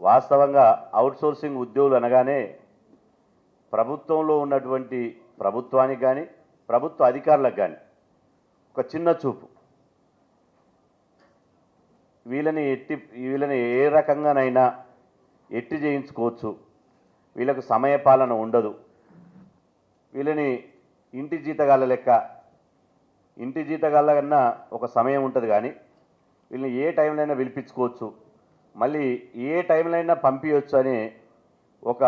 వాస్తవంగా అవుట్సోర్సింగ్ ఉద్యోగులు అనగానే ప్రభుత్వంలో ఉన్నటువంటి ప్రభుత్వానికి కానీ ప్రభుత్వ అధికారులకు కానీ ఒక చిన్న చూపు. వీళ్ళని ఏ రకంగానైనా ఎట్టి చేయించుకోవచ్చు, వీళ్ళకు సమయపాలన ఉండదు, వీళ్ళని ఇంటి జీతగాళ్ళ లెక్క, ఇంటి జీతగాళ్ళ కన్నా ఒక సమయం ఉంటుంది కానీ వీళ్ళని ఏ టైంలో పిలిపించుకోవచ్చు, మళ్ళీ ఏ టైంలో పంపించవచ్చు అనే ఒక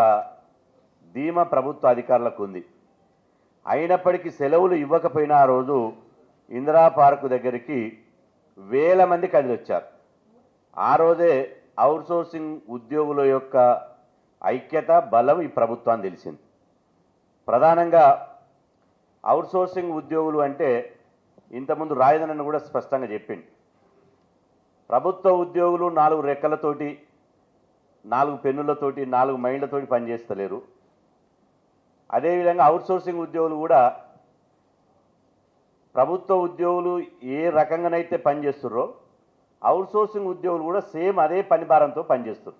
ధీమా ప్రభుత్వ అధికారులకు ఉంది. అయినప్పటికీ సెలవులు ఇవ్వకపోయినా ఆ రోజు ఇందిరా పార్కు దగ్గరికి వేల మంది కదిలొచ్చారు. ఆ రోజే అవుట్సోర్సింగ్ ఉద్యోగుల యొక్క ఐక్యత బలం ఈ ప్రభుత్వాన్ని తెలిసింది. ప్రధానంగా అవుట్సోర్సింగ్ ఉద్యోగులు అంటే ఇంతకుముందు రాయదనని కూడా స్పష్టంగా చెప్పింది. ప్రభుత్వ ఉద్యోగులు 4 రెక్కలతోటి 4 పెన్నులతోటి 4 మైళ్ళతోటి పనిచేస్తలేరు. అదేవిధంగా అవుట్సోర్సింగ్ ఉద్యోగులు కూడా ప్రభుత్వ ఉద్యోగులు ఏ రకంగానైతే పనిచేస్తున్నారో అవుట్సోర్సింగ్ ఉద్యోగులు కూడా సేమ్ అదే పని భారంతో పనిచేస్తారు.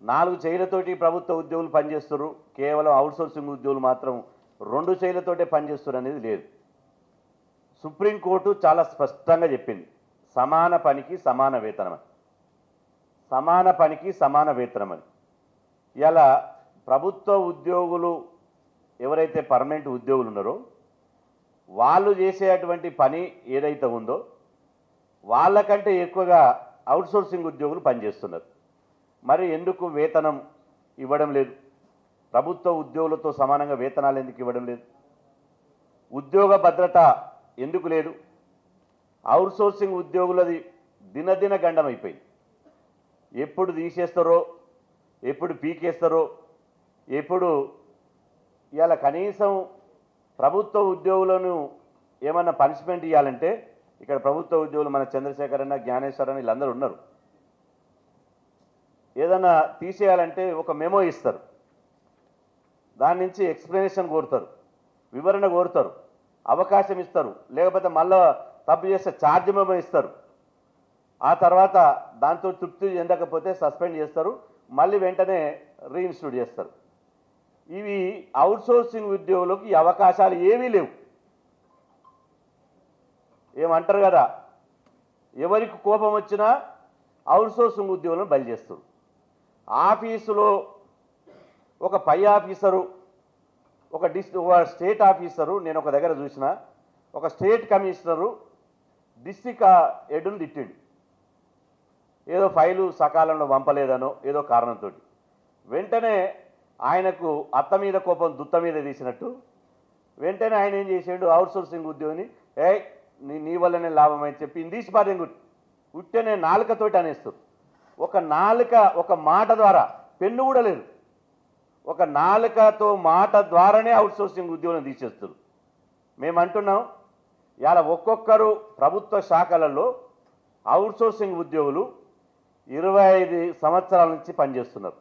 4 చేతులతోటి ప్రభుత్వ ఉద్యోగులు పనిచేస్తారు, కేవలం అవుట్సోర్సింగ్ ఉద్యోగులు మాత్రం 2 చేతులతోటే పనిచేస్తారు అనేది లేదు. సుప్రీంకోర్టు చాలా స్పష్టంగా చెప్పింది, సమాన పనికి సమాన వేతనం అని. సమాన పనికి సమాన వేతనం అని. ఇలా ప్రభుత్వ ఉద్యోగులు ఎవరైతే పర్మనెంట్ ఉద్యోగులు ఉన్నారో వాళ్ళు చేసేటువంటి పని ఏదైతే ఉందో వాళ్ళకంటే ఎక్కువగా అవుట్సోర్సింగ్ ఉద్యోగులు పనిచేస్తున్నారు. మరి ఎందుకు వేతనం ఇవ్వడం లేదు? ప్రభుత్వ ఉద్యోగులతో సమానంగా వేతనాలు ఎందుకు ఇవ్వడం లేదు? ఉద్యోగ భద్రత ఎందుకు లేదు? అవుట్సోర్సింగ్ ఉద్యోగులది దినదిన గండం అయిపోయింది. ఎప్పుడు తీసేస్తారో, ఎప్పుడు పీకేస్తారో, ఎప్పుడు ఇవాళ కనీసం ప్రభుత్వ ఉద్యోగులను ఏమన్నా పనిష్మెంట్ ఇవ్వాలంటే ఇక్కడ ప్రభుత్వ ఉద్యోగులు మన చంద్రశేఖర్ అన్న, జ్ఞానేశ్వర్ అన్న వీళ్ళందరూ ఉన్నారు. ఏదన్నా తీసేయాలంటే ఒక మెమో ఇస్తారు, దాని నుంచి ఎక్స్ప్లెనేషన్ కోరుతారు, వివరణ కోరుతారు, అవకాశం ఇస్తారు, లేకపోతే మళ్ళా తప్పు చేస్తే ఛార్జ్ మెమో ఇస్తారు. ఆ తర్వాత దాంతో తృప్తి చెందకపోతే సస్పెండ్ చేస్తారు, మళ్ళీ వెంటనే రీఇన్స్టిట్యూట్ చేస్తారు. ఇవి అవుట్సోర్సింగ్ ఉద్యోగులకు ఈ అవకాశాలు ఏమీ లేవు. ఏమంటారు కదా, ఎవరికి కోపం వచ్చినా అవుట్సోర్సింగ్ ఉద్యోగులను బలి చేస్తారు. ఆఫీసులో ఒక పై ఆఫీసరు, ఒక స్టేట్ ఆఫీసరు, నేను ఒక దగ్గర చూసిన ఒక స్టేట్ కమిషనరు డిస్ట్రిక్ట్ హెడ్ను తిట్టిండు. ఏదో ఫైలు సకాలంలో పంపలేదనో ఏదో కారణంతో. వెంటనే ఆయనకు అత్త మీద కోపం దుత్త మీద తీసినట్టు వెంటనే ఆయన ఏం చేసాడు, అవుట్సోర్సింగ్ ఉద్యోగిని నీ వల్లనే లాభం అని చెప్పి ఇంగ్లీష్ భార్య ఉట్టనే నాలుకతోటి అనేస్తారు. ఒక నాలుక, ఒక మాట ద్వారా, పెన్ను కూడా లేదు, ఒక నాలుకతో మాట ద్వారానే అవుట్సోర్సింగ్ ఉద్యోగులను తీసేస్తారు. మేము అంటున్నాం, ఇలా ఒక్కొక్కరు ప్రభుత్వ శాఖలలో అవుట్సోర్సింగ్ ఉద్యోగులు 25 సంవత్సరాల నుంచి పనిచేస్తున్నారు.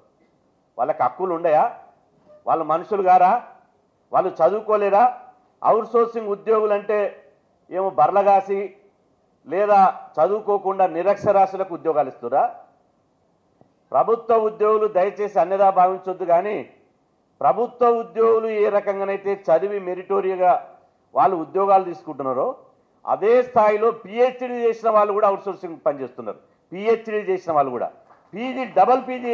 వాళ్ళకి హక్కులు ఉండయా? వాళ్ళు మనుషులు గారా? వాళ్ళు చదువుకోలేరా? అవుట్సోర్సింగ్ ఉద్యోగులు అంటే ఏమో బర్లగాసి లేదా చదువుకోకుండా నిరక్షరాస్యులకు ఉద్యోగాలు ఇస్తురా? ప్రభుత్వ ఉద్యోగులు దయచేసి అన్యదా భావించొద్దు, కానీ ప్రభుత్వ ఉద్యోగులు ఏ రకంగానైతే చదివి మెరిటోరియగా వాళ్ళు ఉద్యోగాలు తీసుకుంటున్నారో అదే స్థాయిలో పిహెచ్డీ చేసిన వాళ్ళు కూడా అవుట్సోర్సింగ్ పనిచేస్తున్నారు. పిహెచ్డీ చేసిన వాళ్ళు కూడా, డబల్ పీజీ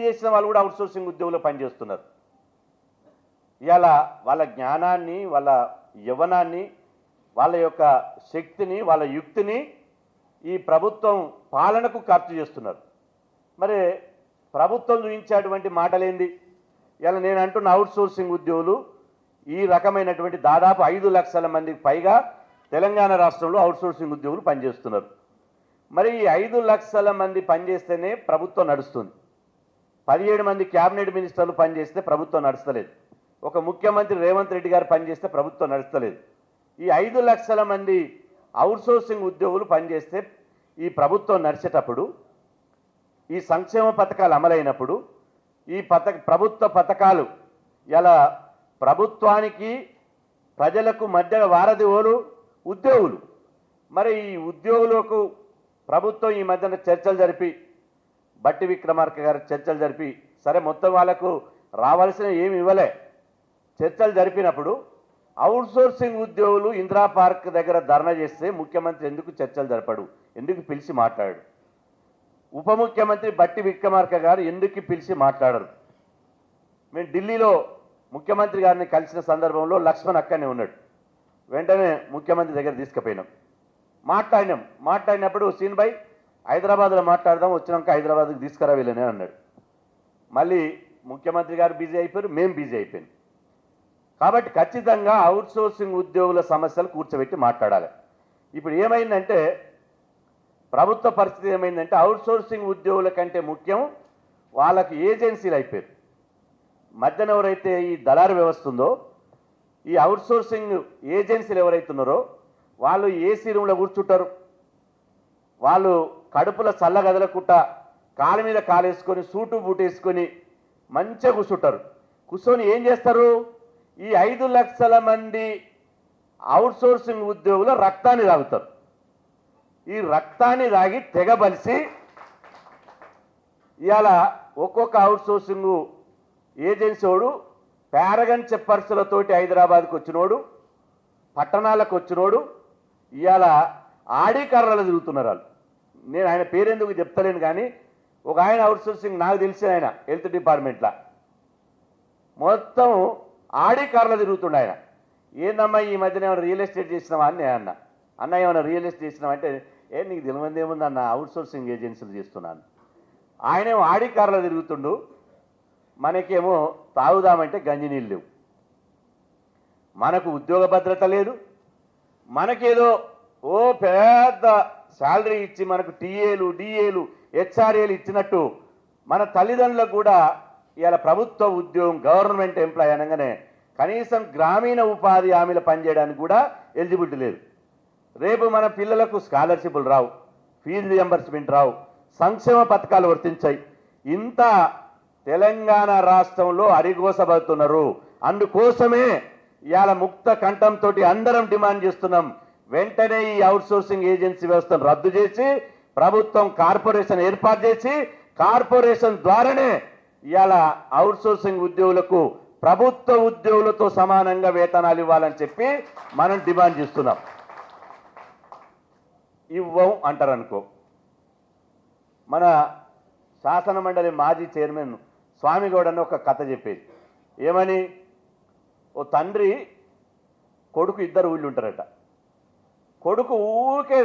చేసిన వాళ్ళు కూడా అవుట్సోర్సింగ్ ఉద్యోగులు పనిచేస్తున్నారు. ఇలా వాళ్ళ జ్ఞానాన్ని, వాళ్ళ యవ్వనాన్ని, వాళ్ళ యొక్క శక్తిని, వాళ్ళ యుక్తిని ఈ ప్రభుత్వం పాలనకు ఖర్చు చేస్తున్నారు. మరి ప్రభుత్వం చూపించేటువంటి మాటలేంది? ఇలా నేను అంటున్న అవుట్సోర్సింగ్ ఉద్యోగులు ఈ రకమైనటువంటి దాదాపు 5 లక్షల మందికి పైగా తెలంగాణ రాష్ట్రంలో అవుట్సోర్సింగ్ ఉద్యోగులు పనిచేస్తున్నారు. మరి ఈ 5 లక్షల మంది పనిచేస్తేనే ప్రభుత్వం నడుస్తుంది. 17 మంది క్యాబినెట్ మినిస్టర్లు పనిచేస్తే ప్రభుత్వం నడుస్తలేదు. ఒక ముఖ్యమంత్రి రేవంత్ రెడ్డి గారు పనిచేస్తే ప్రభుత్వం నడుస్తలేదు. ఈ 5 లక్షల మంది అవుట్సోర్సింగ్ ఉద్యోగులు పనిచేస్తే ఈ ప్రభుత్వం నడిచేటప్పుడు, ఈ సంక్షేమ పథకాలు అమలైనప్పుడు, ఈ ప్రభుత్వ పథకాలు ఇలా ప్రభుత్వానికి ప్రజలకు మధ్య వారధి ఓలు ఉద్యోగులు. మరి ఈ ఉద్యోగులకు ప్రభుత్వం ఈ మధ్యన చర్చలు జరిపి బట్టి విక్రమార్క గారు చర్చలు జరిపి సరే మొత్తం వాళ్ళకు రావాల్సిన ఏమి ఇవ్వలే చర్చలు జరిపినప్పుడు అవుట్సోర్సింగ్ ఉద్యోగులు ఇందిరా పార్క్ దగ్గర ధర్నా చేస్తే ముఖ్యమంత్రి ఎందుకు చర్చలు జరపడు, ఎందుకు పిలిచి మాట్లాడాడు? ఉప ముఖ్యమంత్రి బట్టి విక్రమార్క గారు ఎందుకు పిలిచి మాట్లాడరు? మేము ఢిల్లీలో ముఖ్యమంత్రి గారిని కలిసిన సందర్భంలో లక్ష్మణ్ అక్కనే ఉన్నాడు. వెంటనే ముఖ్యమంత్రి దగ్గర తీసుకుపోయినాం, మాట్లాడినప్పుడు సీన్ భాయ్ హైదరాబాద్లో మాట్లాడదాం, వచ్చినాక హైదరాబాద్కి తీసుకురా వీళ్ళనే అన్నాడు. మళ్ళీ ముఖ్యమంత్రి గారు బిజీ అయిపోయారు, మేము బిజీ అయిపోయాం. కాబట్టి ఖచ్చితంగా అవుట్సోర్సింగ్ ఉద్యోగుల సమస్యలు కూర్చోబెట్టి మాట్లాడాలి. ఇప్పుడు ఏమైందంటే ప్రభుత్వ పరిస్థితి ఏమైందంటే అవుట్సోర్సింగ్ ఉద్యోగుల కంటే ముఖ్యం వాళ్ళకి ఏజెన్సీలు అయిపోయారు. మధ్యన ఎవరైతే ఈ దళారు వ్యవస్థ ఉందో ఈ అవుట్సోర్సింగ్ ఏజెన్సీలు ఎవరైతున్నారో వాళ్ళు ఏసీ రూమ్లో కూర్చుంటారు, వాళ్ళు కడుపుల చల్లగదలకుట్ట కాళ్ళ మీద కాలేసుకొని సూటు బూటు వేసుకొని మంచిగా కూర్చుంటారు. కూర్చొని ఏం చేస్తారు? ఈ 5 లక్షల మంది అవుట్సోర్సింగ్ ఉద్యోగుల రక్తాన్ని తాగుతారు. ఈ రక్తాన్ని తాగి తెగబలిసి ఇవాళ ఒక్కొక్క అవుట్సోర్సింగ్ ఏజెన్సీ వాడు పారగన్ చెప్పర్సులతోటి హైదరాబాద్కి వచ్చినోడు, పట్టణాలకు వచ్చినోడు ఇవాళ ఆడి కర్రలు తిరుగుతున్నారు వాళ్ళు. నేను ఆయన పేరెందుకు చెప్తలేను కానీ ఒక ఆయన అవుట్సోర్సింగ్ నాకు తెలిసి ఆయన హెల్త్ డిపార్ట్మెంట్లో మొత్తం ఆడి కార్లో తిరుగుతుండే ఆయన. ఏందమ్మా ఈ మధ్యన ఏమైనా రియల్ ఎస్టేట్ చేసినావా అని నేను అన్న ఏమైనా రియల్ ఎస్టేట్ చేసినావా అంటే నీకు తెలియదు ఏముంది అన్న అవుట్సోర్సింగ్ ఏజెన్సీలు చేస్తున్నాను. ఆయనేమో ఆడి కార్లో తిరుగుతుండు, మనకేమో తాగుదామంటే గంజి నీళ్ళు లేవు, మనకు ఉద్యోగ భద్రత లేదు, మనకేదో ఓ పెద్ద శాలరీ ఇచ్చి మనకు టీఏలు డిఏలు హెచ్ఆర్ఏలు ఇచ్చినట్టు మన తల్లిదండ్రులకు కూడా ఇవాళ ప్రభుత్వ ఉద్యోగం గవర్నమెంట్ ఎంప్లాయ్ అనగానే కనీసం గ్రామీణ ఉపాధి హామీలు పనిచేయడానికి కూడా ఎలిజిబిలిటీ లేదు. రేపు మన పిల్లలకు స్కాలర్షిప్లు రావు, ఫీజు రియంబర్స్మెంట్ రావు, సంక్షేమ పథకాలు వర్తించాయి. ఇంత తెలంగాణ రాష్ట్రంలో అరిగోసబడుతున్నారు. అందుకోసమే ఇవాళ ముక్త కంఠంతో అందరం డిమాండ్ చేస్తున్నాం, వెంటనే ఈ అవుట్సోర్సింగ్ ఏజెన్సీ వ్యవస్థను రద్దు చేసి ప్రభుత్వం కార్పొరేషన్ ఏర్పాటు చేసి కార్పొరేషన్ ద్వారానే ఇవాళ అవుట్సోర్సింగ్ ఉద్యోగులకు ప్రభుత్వ ఉద్యోగులతో సమానంగా వేతనాలు ఇవ్వాలని చెప్పి మనం డిమాండ్ చేస్తున్నాం. ఇవ్వం అంటారనుకో. మన శాసన మండలి మాజీ చైర్మన్ స్వామిగౌడ్ అని ఒక కథ చెప్పేది. ఏమని? ఓ తండ్రి కొడుకు ఇద్దరు ఊళ్ళు ఉంటారట. కొడుకు ఊరికే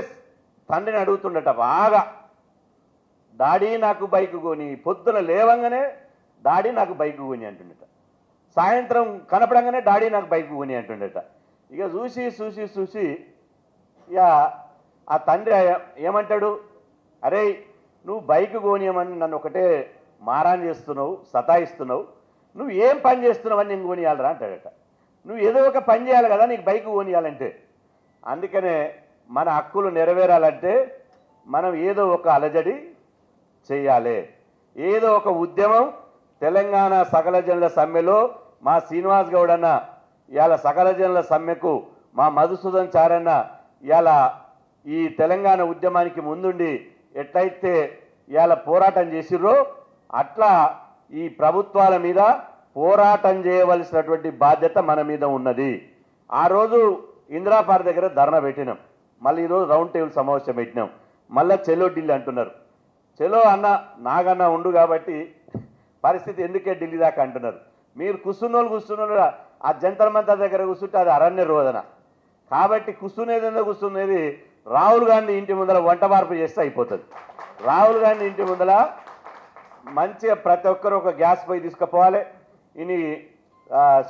తండ్రిని అడుగుతుండట బాగా, డాడీ నాకు బైక్ కొని, పొద్దున లేవంగానే డాడీ నాకు బైక్ కొని అంటుండట, సాయంత్రం కనపడంగానే డాడీ నాకు బైక్ కొని అంటుండట. ఇక చూసి చూసి చూసి ఇక ఆ తండ్రి ఏమంటాడు, అరే నువ్వు బైక్ కొనియమని నన్ను ఒకటే మారాన్ చేస్తున్నావు, సతాయిస్తున్నావు, నువ్వు ఏం పని చేస్తున్నావు అని నేను కొనియాలరా అంటాడట. నువ్వు ఏదో ఒక పని చేయాలి కదా నీకు బైక్ కొనియాలంటే. అందుకనే మన హక్కులు నెరవేరాలంటే మనం ఏదో ఒక అలజడి చేయాలి, ఏదో ఒక ఉద్యమం. తెలంగాణ సకల జనుల సమ్మెలో మా శ్రీనివాస్ గౌడ్ అన్న ఇవాళ సకల జనుల సమ్మెకు, మా మధుసూదన్ చారన్న ఇవాళ ఈ తెలంగాణ ఉద్యమానికి ముందుండి ఎట్లయితే ఇవాళ పోరాటం చేసిర్రో అట్లా ఈ ప్రభుత్వాల మీద పోరాటం చేయవలసినటువంటి బాధ్యత మన మీద ఉన్నది. ఆ రోజు ఇందిరా పార్క్ దగ్గర ధర్నా పెట్టినాం, మళ్ళీ ఈరోజు రౌండ్ టేబుల్ సమావేశం పెట్టినాం, మళ్ళీ చెలో ఢిల్లీ అంటున్నారు. చెలో అన్న నాగన్న ఉండు కాబట్టి పరిస్థితి ఎందుకే ఢిల్లీ దాకా అంటున్నారు. మీరు కూర్చున్నోళ్ళు ఆ జంతర్ మంతర్ దగ్గర కూర్చుంటే అది అరణ్య రోదన. కాబట్టి కూర్చునేది రాహుల్ గాంధీ ఇంటి ముందర వంట మార్పు చేస్తే అయిపోతుంది. రాహుల్ గాంధీ ఇంటి ముందర మంచిగా ప్రతి ఒక్కరు ఒక గ్యాస్ పొయ్యి తీసుకుపోవాలి, ఇని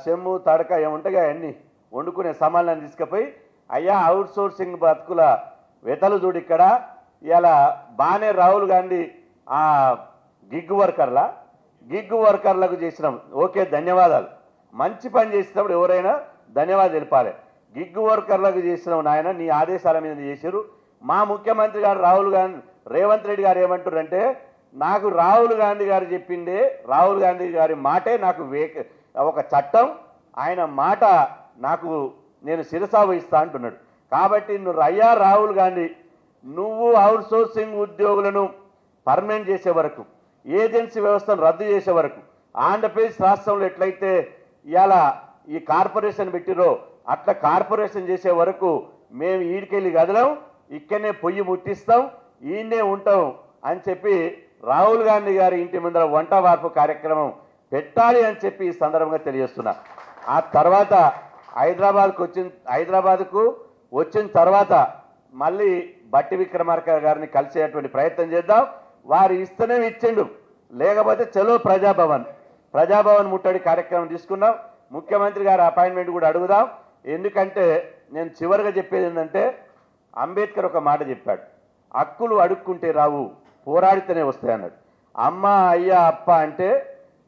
చెమ్ము తడక ఏముంటాయి అవన్నీ వండుకునే సామాన్లను తీసుకుపోయి, అయ్యా అవుట్సోర్సింగ్ బతుకుల వెతలు చూడు ఇక్కడ ఇలా బాగానే రాహుల్ గాంధీ ఆ గిగ్ వర్కర్లకు చేసినాం, ఓకే ధన్యవాదాలు, మంచి పని చేసినప్పుడు ఎవరైనా ధన్యవాదాలు తెలిపాలి. గిగ్ వర్కర్లకు చేసినావు నాయన, నీ ఆదేశాల మీద చేశారు. మా ముఖ్యమంత్రి గారు రేవంత్ రెడ్డి గారు ఏమంటారంటే, నాకు రాహుల్ గాంధీ గారు చెప్పిందే, రాహుల్ గాంధీ గారి మాటే నాకు ఒక చట్టం, ఆయన మాట నాకు నేను శిరసా వహిస్తా అంటున్నాడు. కాబట్టి నువ్వు అయ్యా రాహుల్ గాంధీ నువ్వు అవుట్ సోర్సింగ్ ఉద్యోగులను పర్మనెంట్ చేసే వరకు, ఏజెన్సీ వ్యవస్థను రద్దు చేసే వరకు, ఆంధ్రప్రదేశ్ రాష్ట్రంలో ఎట్లయితే ఇవాళ ఈ కార్పొరేషన్ పెట్టిరో అట్లా కార్పొరేషన్ చేసే వరకు మేము ఈడికెళ్ళి కదలం, ఇక్కడనే పొయ్యి ముట్టిస్తాం, ఈయనే ఉంటాం అని చెప్పి రాహుల్ గాంధీ గారి ఇంటి ముందర వంట వార్పు కార్యక్రమం పెట్టాలి అని చెప్పి ఈ సందర్భంగా తెలియజేస్తున్నా. ఆ తర్వాత హైదరాబాద్కు వచ్చిన తర్వాత మళ్ళీ బట్టి విక్రమార్క గారిని కలిసేటువంటి ప్రయత్నం చేద్దాం. వారు ఇస్తేనే ఇచ్చిండు, లేకపోతే చలో ప్రజాభవన్ ముట్టడి కార్యక్రమం తీసుకున్నాం. ముఖ్యమంత్రి గారి అపాయింట్మెంట్ కూడా అడుగుదాం. ఎందుకంటే నేను చివరిగా చెప్పేది ఏంటంటే, అంబేద్కర్ ఒక మాట చెప్పాడు, హక్కులు అడుక్కుంటే రావు, పోరాడితేనే వస్తాయి అన్నాడు. అమ్మ అయ్య అప్ప అంటే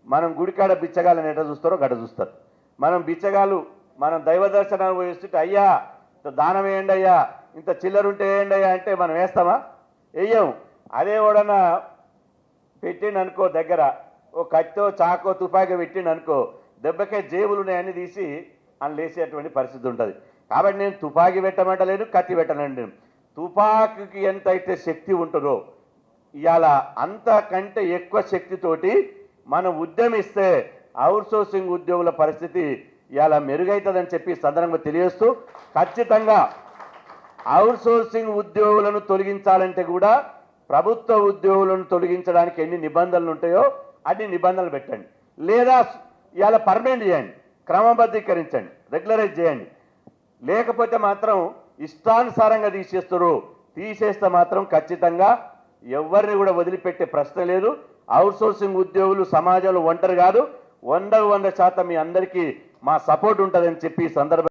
మనం గుడికాడ బిచ్చగాళ్ళని ఎట చూస్తారో గడ చూస్తారు. మనం బిచ్చగాళ్ళు మనం దైవ దర్శనాన్ని వేస్తుంటే అయ్యా దానం వేయండి అయ్యా, ఇంత చిల్లరుంటే వేయండి అయ్యా అంటే మనం వేస్తామా? వేయం. అదే ఓడన్నా పెట్టిండు అనుకో, దగ్గర ఓ కత్తో చాకో తుపాకీ పెట్టిండు అనుకో, దెబ్బకే జేబులు ఉన్నాయని తీసి అని లేసేటువంటి పరిస్థితి ఉంటుంది. కాబట్టి నేను తుపాకీ పెట్టమంటలేను, కత్తి పెట్టనండి. తుపాకీకి ఎంతైతే శక్తి ఉంటుందో ఇవాళ అంతకంటే ఎక్కువ శక్తితోటి మనం ఉద్యమిస్తే అవుట్సోర్సింగ్ ఉద్యోగుల పరిస్థితి ఇవాళ మెరుగవుతుందని చెప్పి సందర్భంగా తెలియజేస్తూ, ఖచ్చితంగా అవుట్సోర్సింగ్ ఉద్యోగులను తొలగించాలంటే కూడా ప్రభుత్వ ఉద్యోగులను తొలగించడానికి ఎన్ని నిబంధనలు ఉంటాయో అన్ని నిబంధనలు పెట్టండి, లేదా ఇవాళ పర్మనెంట్ చేయండి, క్రమబద్ధీకరించండి, రెగ్యులరైజ్ చేయండి. లేకపోతే మాత్రం ఇష్టానుసారంగా తీసేస్తే మాత్రం ఖచ్చితంగా ఎవరిని కూడా వదిలిపెట్టే ప్రశ్న లేదు. అవుట్సోర్సింగ్ ఉద్యోగులు సమాజంలో ఒంటరి కాదు, 100% మీ అందరికీ మా సపోర్ట్ ఉంటుందని చెప్పి ఈ సందర్భంగా